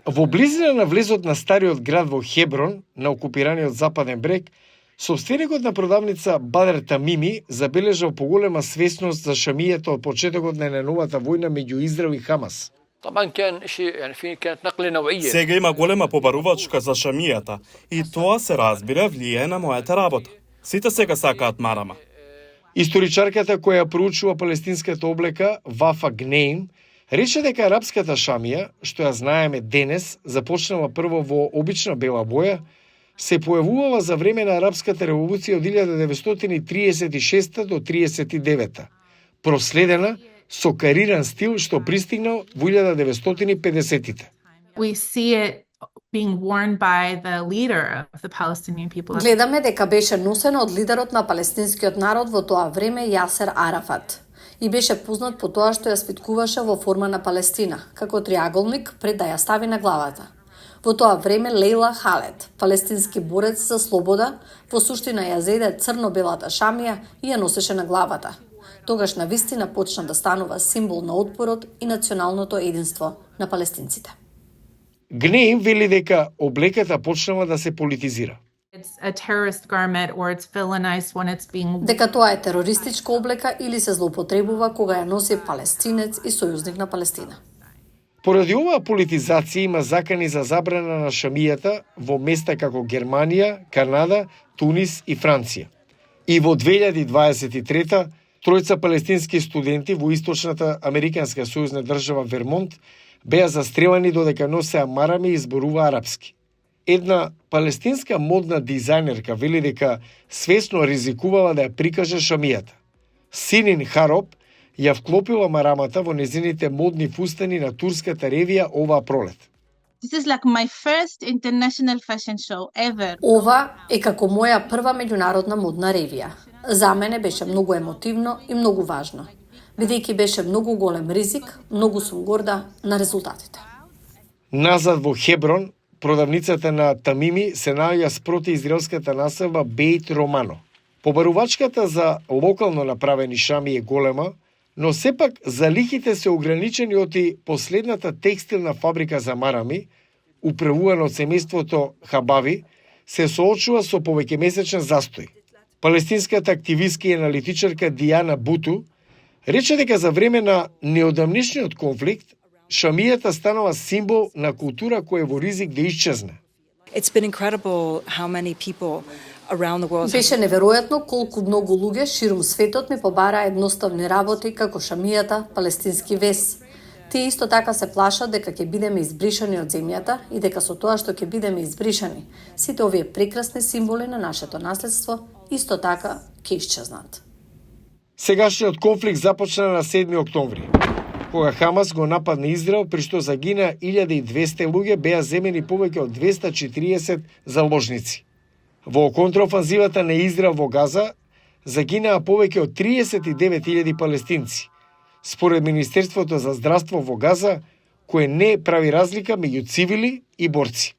Во близина на влезот на стариот град во Хеброн, на окупираниот западен брег, собственикот на продавница Бадр Тамими забележал поголема свесност за шамијата од почетокот на најновата војна меѓу Израел и Хамас. Сега има голема побарувачка за шамијата и тоа се разбира влијае на мојата работа. Сите сега сакаат марама. Историчарката која проучува палестинската облека Вафа Гнеим рече дека арапската шамија, што ја знаеме денес, започнала прво во обична бела боја, се појавувала за време на арапската револуција од 1936 до 39, проследена со кариран стил што пристигнал во 1950-тите. We see it being worn by the leader of the Palestinian people. Гледаме дека беше носена од лидерот на палестинскиот народ во тоа време Јасер Арафат и беше познат по тоа што ја свиткуваше во форма на Палестина, како триаголник пред да ја стави на главата. Во тоа време Лейла Халед, палестински борец за слобода, во суштина ја зеде црно-белата шамија и ја носеше на главата. Тогаш на вистина почна да станува символ на отпорот и националното единство на палестинците. Гнеим вели дека облеката почнала да се политизира. It's a terrorist garment or it's villainized when it's being Дека тоа е терористичка облека или се злоупотребува кога ја носи палестинец и сојузник на Палестина. Поради оваа политизација има закани за забрана на шамијата во места како Германија, Канада, Тунис и Франција. И во 2023 тројца палестински студенти во источната американска сојузна држава Вермонт беа застрелани додека носеа марами и зборува арапски. Една палестинска модна дизајнерка вели дека свесно ризикувала да ја прикаже шамијата. Синин Хароб ја вклопила марамата во незините модни фустани на турската ревија оваа пролет. This is like my first international fashion show ever. Ова е како моја прва меѓународна модна ревија. За мене беше многу емотивно и многу важно. Бидејќи беше многу голем ризик, многу сум горда на резултатите. Назад во Хеброн, продавницата на Тамими се наоѓа спроти израелската населба Бейт Романо. Побарувачката за локално направени шами е голема, но сепак залихите се ограничени од последната текстилна фабрика за марами, управувана од семејството Хабави, се соочува со повеќемесечен застој. Палестинската активистка и аналитичарка Диана Буту рече дека за време на неодамнешниот конфликт шамијата станала символ на култура која е во ризик да исчезне. It's been incredible how many people around the world. Беше неверојатно колку многу луѓе ширум светот ми побараа едноставни работи како шамијата, палестински вес. Тие исто така се плашат дека ќе бидеме избришани од земјата и дека со тоа што ќе бидеме избришани, сите овие прекрасни символи на нашето наследство исто така ќе исчезнат. Сегашниот конфликт започна на 7 октомври, кога Хамас го нападна Израел, при што загина 1200 луѓе, беа земени повеќе од 240 заложници. Во контраофанзивата на Израел во Газа загинаа повеќе од 39.000 палестинци, според Министерството за здравство во Газа, кое не прави разлика меѓу цивили и борци.